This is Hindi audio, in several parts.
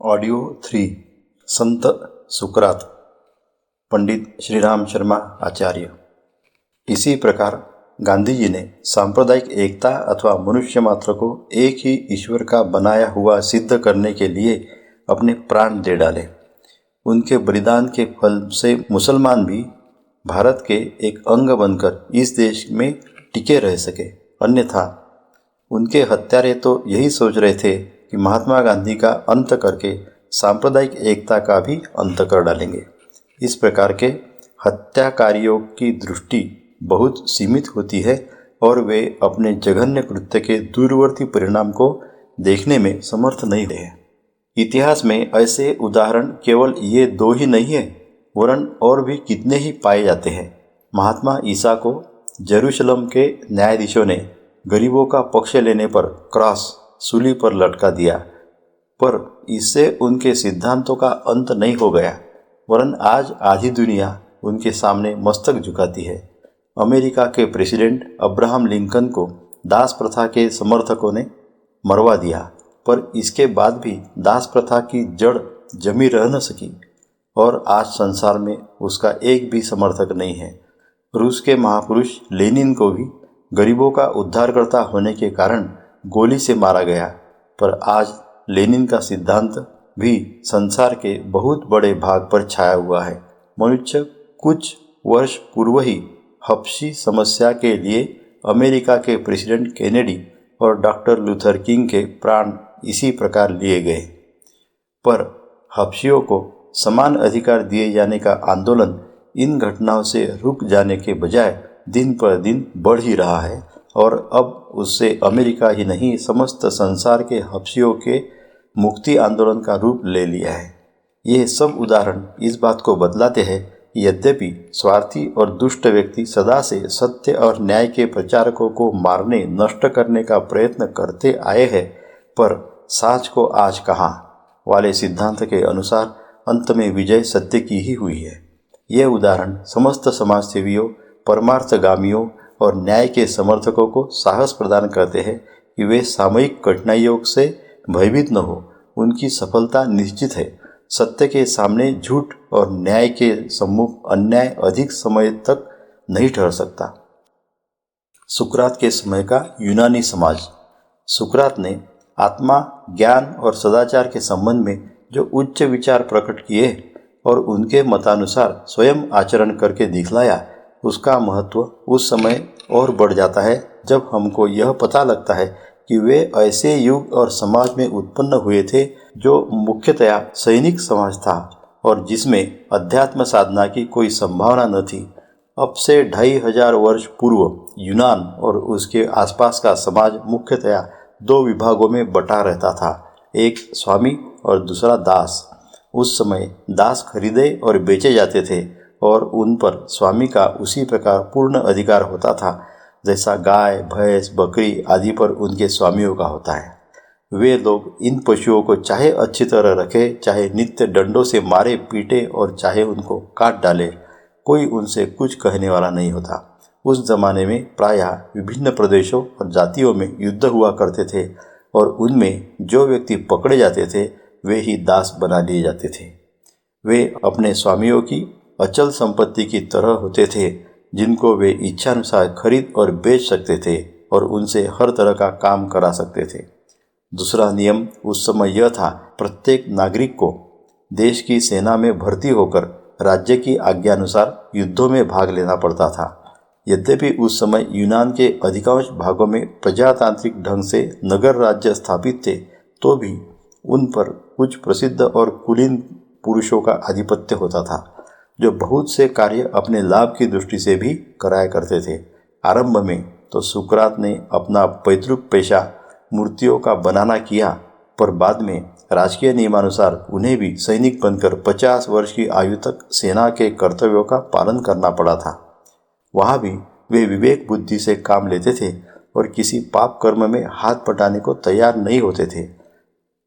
ऑडियो 3 संत सुकरात पंडित श्रीराम शर्मा आचार्य। इसी प्रकार गांधी जी ने सांप्रदायिक एकता अथवा मनुष्य मात्र को एक ही ईश्वर का बनाया हुआ सिद्ध करने के लिए अपने प्राण दे डाले। उनके बलिदान के फल से मुसलमान भी भारत के एक अंग बनकर इस देश में टिके रह सके, अन्यथा उनके हत्यारे तो यही सोच रहे थे कि महात्मा गांधी का अंत करके सांप्रदायिक एकता का भी अंत कर डालेंगे। इस प्रकार के हत्याकारियों की दृष्टि बहुत सीमित होती है और वे अपने जघन्य कृत्य के दूरवर्ती परिणाम को देखने में समर्थ नहीं रहे। इतिहास में ऐसे उदाहरण केवल ये दो ही नहीं है, वरन और भी कितने ही पाए जाते हैं। महात्मा ईसा को जेरूशलम के न्यायाधीशों ने गरीबों का पक्ष लेने पर क्रॉस सूली पर लटका दिया, पर इससे उनके सिद्धांतों का अंत नहीं हो गया, वरन आज आधी दुनिया उनके सामने मस्तक झुकाती है। अमेरिका के प्रेसिडेंट अब्राहम लिंकन को दास प्रथा के समर्थकों ने मरवा दिया, पर इसके बाद भी दास प्रथा की जड़ जमी रह न सकी और आज संसार में उसका एक भी समर्थक नहीं है। रूस के महापुरुष लेनिन को भी गरीबों का उद्धारकर्ता होने के कारण गोली से मारा गया, पर आज लेनिन का सिद्धांत भी संसार के बहुत बड़े भाग पर छाया हुआ है। मनुष्य कुछ वर्ष पूर्व ही हबशी समस्या के लिए अमेरिका के प्रेसिडेंट केनेडी और डॉक्टर लूथर किंग के प्राण इसी प्रकार लिए गए, पर हबशियों को समान अधिकार दिए जाने का आंदोलन इन घटनाओं से रुक जाने के बजाय दिन पर दिन बढ़ ही रहा है और अब उससे अमेरिका ही नहीं समस्त संसार के हबशियों के मुक्ति आंदोलन का रूप ले लिया है। ये सब उदाहरण इस बात को बतलाते हैं कि यद्यपि स्वार्थी और दुष्ट व्यक्ति सदा से सत्य और न्याय के प्रचारकों को मारने नष्ट करने का प्रयत्न करते आए हैं, पर साच को आज कहाँ वाले सिद्धांत के अनुसार अंत में विजय सत्य की ही हुई है। यह उदाहरण समस्त समाजसेवियों, परमार्थगामियों और न्याय के समर्थकों को साहस प्रदान करते हैं कि वे सामयिक कठिनाइयों से भयभीत न हो। उनकी सफलता निश्चित है। सत्य के सामने झूठ और न्याय के सम्मुख अन्याय अधिक समय तक नहीं ठहर सकता। सुकरात के समय का यूनानी समाज। सुकरात ने आत्मा, ज्ञान और सदाचार के संबंध में जो उच्च विचार प्रकट किए और उनके मतानुसार स्वयं आचरण करके दिखलाया, उसका महत्व उस समय और बढ़ जाता है जब हमको यह पता लगता है कि वे ऐसे युग और समाज में उत्पन्न हुए थे जो मुख्यतया सैनिक समाज था और जिसमें अध्यात्म साधना की कोई संभावना न थी। अब से 2500 वर्ष पूर्व यूनान और उसके आसपास का समाज मुख्यतया दो विभागों में बटा रहता था, एक स्वामी और दूसरा दास। उस समय दास खरीदे और बेचे जाते थे और उन पर स्वामी का उसी प्रकार पूर्ण अधिकार होता था जैसा गाय, भैंस, बकरी आदि पर उनके स्वामियों का होता है। वे लोग इन पशुओं को चाहे अच्छी तरह रखे, चाहे नित्य डंडों से मारे पीटे और चाहे उनको काट डाले, कोई उनसे कुछ कहने वाला नहीं होता। उस जमाने में प्रायः विभिन्न प्रदेशों और जातियों में युद्ध हुआ करते थे और उनमें जो व्यक्ति पकड़े जाते थे वे ही दास बना लिए जाते थे। वे अपने स्वामियों की अचल संपत्ति की तरह होते थे जिनको वे इच्छानुसार खरीद और बेच सकते थे और उनसे हर तरह का काम करा सकते थे। दूसरा नियम उस समय यह था, प्रत्येक नागरिक को देश की सेना में भर्ती होकर राज्य की आज्ञानुसार युद्धों में भाग लेना पड़ता था। यद्यपि उस समय यूनान के अधिकांश भागों में प्रजातांत्रिक ढंग से नगर राज्य स्थापित थे, तो भी उन पर कुछ प्रसिद्ध और कुलीन पुरुषों का आधिपत्य होता था जो बहुत से कार्य अपने लाभ की दृष्टि से भी कराया करते थे। आरंभ में तो सुकरात ने अपना पैतृक पेशा मूर्तियों का बनाना किया, पर बाद में राजकीय नियमानुसार उन्हें भी सैनिक बनकर 50 वर्ष की आयु तक सेना के कर्तव्यों का पालन करना पड़ा था। वहाँ भी वे विवेक बुद्धि से काम लेते थे और किसी पाप कर्म में हाथ बटाने को तैयार नहीं होते थे।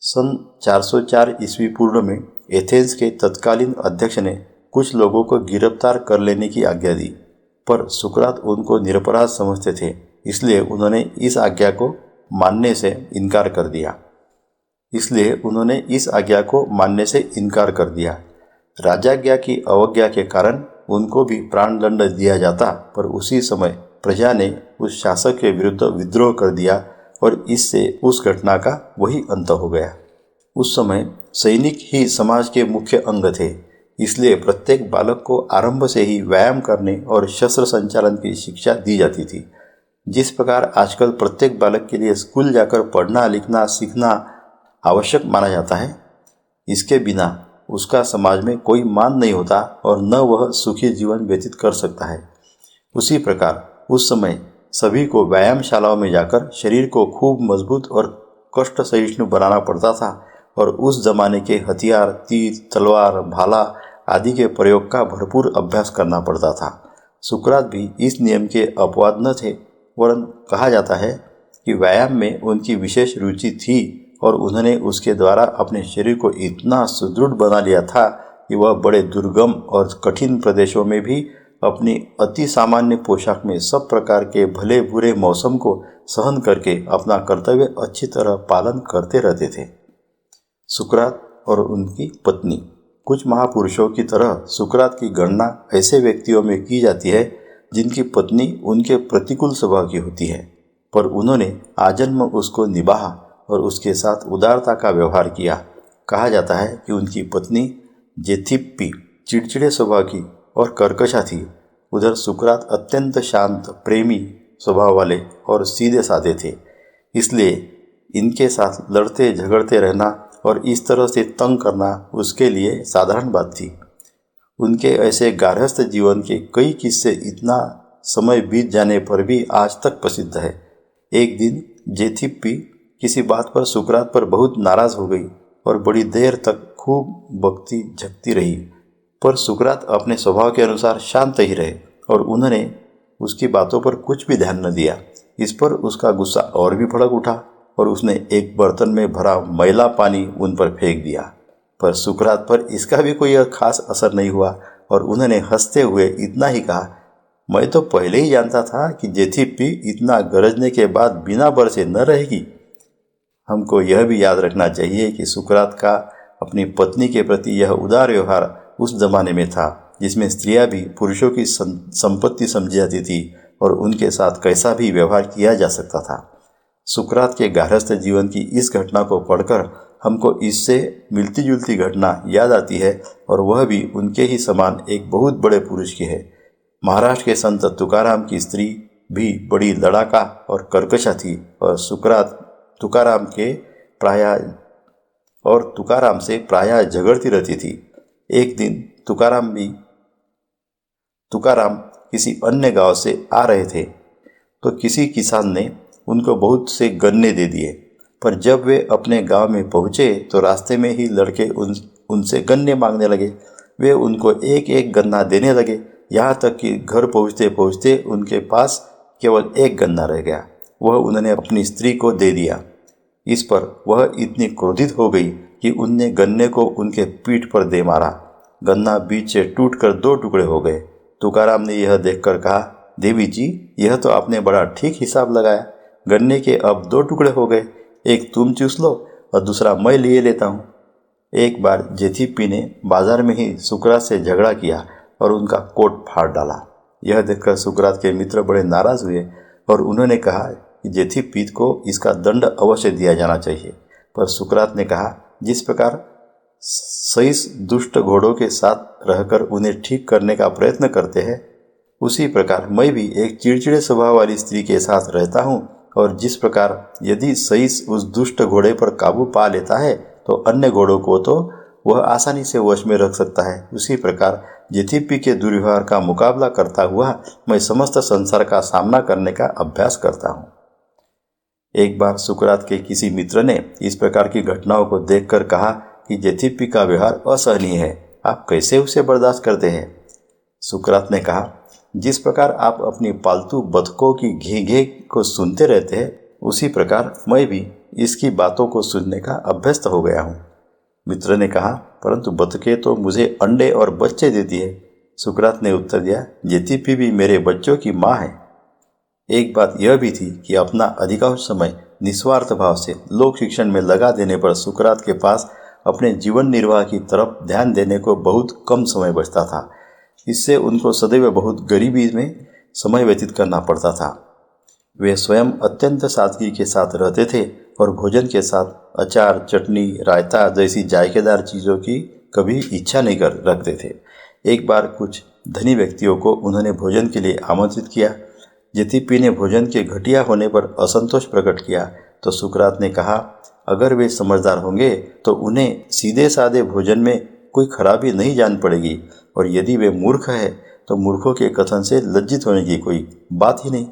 सन 404 ईस्वी पूर्व में एथेंस के तत्कालीन अध्यक्ष ने कुछ लोगों को गिरफ्तार कर लेने की आज्ञा दी, पर सुकरात उनको निरपराध समझते थे, इसलिए उन्होंने इस आज्ञा को मानने से इनकार कर दिया। इसलिए उन्होंने इस आज्ञा को मानने से इनकार कर दिया। राजाज्ञा की अवज्ञा के कारण उनको भी प्राणदंड दिया जाता, पर उसी समय प्रजा ने उस शासक के विरुद्ध विद्रोह कर दिया और इससे उस घटना का वही अंत हो गया। उस समय सैनिक ही समाज के मुख्य अंग थे, इसलिए प्रत्येक बालक को आरंभ से ही व्यायाम करने और शस्त्र संचालन की शिक्षा दी जाती थी। जिस प्रकार आजकल प्रत्येक बालक के लिए स्कूल जाकर पढ़ना लिखना सीखना आवश्यक माना जाता है, इसके बिना उसका समाज में कोई मान नहीं होता और न वह सुखी जीवन व्यतीत कर सकता है, उसी प्रकार उस समय सभी को व्यायामशालाओं में जाकर शरीर को खूब मजबूत और कष्ट सहिष्णु बनाना पड़ता था और उस जमाने के हथियार, तीर, तलवार, भाला आदि के प्रयोग का भरपूर अभ्यास करना पड़ता था। सुकरात भी इस नियम के अपवाद न थे, वरन कहा जाता है कि व्यायाम में उनकी विशेष रुचि थी और उन्होंने उसके द्वारा अपने शरीर को इतना सुदृढ़ बना लिया था कि वह बड़े दुर्गम और कठिन प्रदेशों में भी अपनी अति सामान्य पोशाक में सब प्रकार के भले बुरे मौसम को सहन करके अपना कर्तव्य अच्छी तरह पालन करते रहते थे। सुकरात और उनकी पत्नी। कुछ महापुरुषों की तरह सुकरात की गणना ऐसे व्यक्तियों में की जाती है जिनकी पत्नी उनके प्रतिकूल स्वभाव की होती है, पर उन्होंने आजन्म उसको निभाया और उसके साथ उदारता का व्यवहार किया। कहा जाता है कि उनकी पत्नी जेथिप्पी चिड़चिड़े स्वभाव की और कर्कशा थी। उधर सुकरात अत्यंत शांत, प्रेमी स्वभाव वाले और सीधे साधे थे, इसलिए इनके साथ लड़ते झगड़ते रहना और इस तरह से तंग करना उसके लिए साधारण बात थी। उनके ऐसे गार्हस्थ जीवन के कई किस्से इतना समय बीत जाने पर भी आज तक प्रसिद्ध है। एक दिन जेथिप्पी किसी बात पर सुकरात पर बहुत नाराज हो गई और बड़ी देर तक खूब बकती झकती रही, पर सुकरात अपने स्वभाव के अनुसार शांत ही रहे और उन्होंने उसकी बातों पर कुछ भी ध्यान न दिया। इस पर उसका गुस्सा और भी भड़क उठा और उसने एक बर्तन में भरा मैला पानी उन पर फेंक दिया, पर सुकरात पर इसका भी कोई खास असर नहीं हुआ और उन्होंने हंसते हुए इतना ही कहा, मैं तो पहले ही जानता था कि जेथिप्पी इतना गरजने के बाद बिना बरसे न रहेगी। हमको यह भी याद रखना चाहिए कि सुकरात का अपनी पत्नी के प्रति यह उदार व्यवहार उस जमाने में था जिसमें स्त्रियां भी पुरुषों की संपत्ति समझी जाती थी और उनके साथ कैसा भी व्यवहार किया जा सकता था। सुकरात के गार्हस्थ जीवन की इस घटना को पढ़कर हमको इससे मिलती जुलती घटना याद आती है और वह भी उनके ही समान एक बहुत बड़े पुरुष की है। महाराष्ट्र के संत तुकाराम की स्त्री भी बड़ी लड़ाका और कर्कशा थी और सुकरात तुकाराम से प्रायः झगड़ती रहती थी। एक दिन तुकाराम किसी अन्य गांव से आ रहे थे तो किसी किसान ने उनको बहुत से गन्ने दे दिए, पर जब वे अपने गांव में पहुंचे तो रास्ते में ही लड़के उनसे गन्ने मांगने लगे। वे उनको एक एक गन्ना देने लगे, यहाँ तक कि घर पहुँचते पहुँचते उनके पास केवल एक गन्ना रह गया। वह उन्होंने अपनी स्त्री को दे दिया। इस पर वह इतनी क्रोधित हो गई कि उनने गन्ने को उनके पीठ पर दे मारा। गन्ना बीच से टूटकर 2 टुकड़े हो गए। तुकाराम ने यह देखकर कहा, देवी जी, यह तो आपने बड़ा ठीक हिसाब लगाया। गन्ने के अब 2 टुकड़े हो गए, एक तुम चूस लो और दूसरा मैं लिए लेता हूँ। एक बार जेथिप्पी ने बाजार में ही सुकरात से झगड़ा किया और उनका कोट फाड़ डाला। यह देखकर सुकरात के मित्र बड़े नाराज हुए और उन्होंने कहा कि जेथिप्पी को इसका दंड अवश्य दिया जाना चाहिए। पर सुकरात ने कहा, जिस प्रकार सहिष् दुष्ट घोड़ों के साथ रहकर उन्हें ठीक करने का प्रयत्न करते हैं, उसी प्रकार मैं भी एक चिड़चिड़े स्वभाव वाली स्त्री के साथ रहता हूँ और जिस प्रकार यदि सहिष् उस दुष्ट घोड़े पर काबू पा लेता है तो अन्य घोड़ों को तो वह आसानी से वश में रख सकता है, उसी प्रकार जेथिप्पी के दुर्व्यवहार का मुकाबला करता हुआ मैं समस्त संसार का सामना करने का अभ्यास करता हूँ। एक बार सुकरात के किसी मित्र ने इस प्रकार की घटनाओं को देखकर कहा कि जेथिप्पी का व्यवहार असहनीय है, आप कैसे उसे बर्दाश्त करते हैं? सुकरात ने कहा, जिस प्रकार आप अपनी पालतू बतखों की घे को सुनते रहते हैं, उसी प्रकार मैं भी इसकी बातों को सुनने का अभ्यस्त हो गया हूँ। मित्र ने कहा, परंतु बतखें तो मुझे अंडे और बच्चे देती है। सुकरात ने उत्तर दिया, जेथिप्पी भी मेरे बच्चों की माँ है। एक बात यह भी थी कि अपना अधिकांश समय निस्वार्थ भाव से लोक शिक्षण में लगा देने पर सुकरात के पास अपने जीवन निर्वाह की तरफ ध्यान देने को बहुत कम समय बचता था। इससे उनको सदैव बहुत गरीबी में समय व्यतीत करना पड़ता था। वे स्वयं अत्यंत सादगी के साथ रहते थे और भोजन के साथ अचार, चटनी, रायता जैसी जायकेदार चीज़ों की कभी इच्छा नहीं कर रखते थे। एक बार कुछ धनी व्यक्तियों को उन्होंने भोजन के लिए आमंत्रित किया। जेतीपी ने भोजन के घटिया होने पर असंतोष प्रकट किया तो सुकरात ने कहा, अगर वे समझदार होंगे तो उन्हें सीधे सादे भोजन में कोई खराबी नहीं जान पड़ेगी, और यदि वे मूर्ख है तो मूर्खों के कथन से लज्जित होने की कोई बात ही नहीं।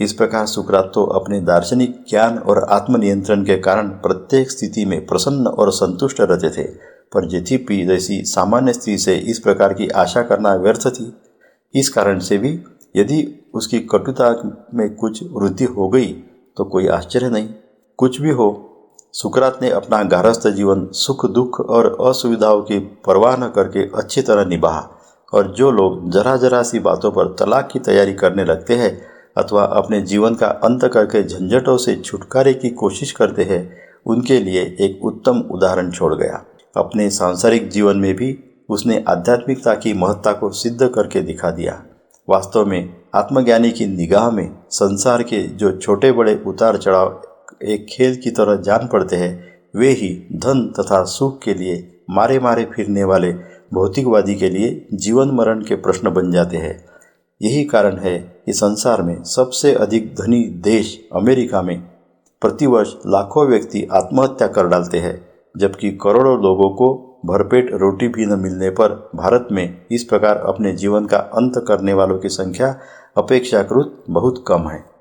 इस प्रकार सुकरात तो अपने दार्शनिक ज्ञान और आत्मनियंत्रण के कारण प्रत्येक स्थिति में प्रसन्न और संतुष्ट रहते थे, पर जेतीपी जैसी सामान्य स्त्री से इस प्रकार की आशा करना व्यर्थ थी। इस कारण से भी यदि उसकी कटुता में कुछ वृद्धि हो गई तो कोई आश्चर्य नहीं। कुछ भी हो, सुकरात ने अपना गारस्थ जीवन सुख दुख और असुविधाओं की परवाह न करके अच्छी तरह निभाया, और जो लोग जरा जरा सी बातों पर तलाक की तैयारी करने लगते हैं अथवा अपने जीवन का अंत करके झंझटों से छुटकारे की कोशिश करते हैं, उनके लिए एक उत्तम उदाहरण छोड़ गया। अपने सांसारिक जीवन में भी उसने आध्यात्मिकता की महत्ता को सिद्ध करके दिखा दिया। वास्तव में आत्मज्ञानी की निगाह में संसार के जो छोटे बड़े उतार चढ़ाव एक खेल की तरह जान पड़ते हैं, वे ही धन तथा सुख के लिए मारे मारे फिरने वाले भौतिकवादी के लिए जीवन मरण के प्रश्न बन जाते हैं। यही कारण है कि संसार में सबसे अधिक धनी देश अमेरिका में प्रतिवर्ष लाखों व्यक्ति आत्महत्या कर डालते हैं, जबकि करोड़ों लोगों को भरपेट रोटी भी न मिलने पर भारत में इस प्रकार अपने जीवन का अंत करने वालों की संख्या अपेक्षाकृत बहुत कम है।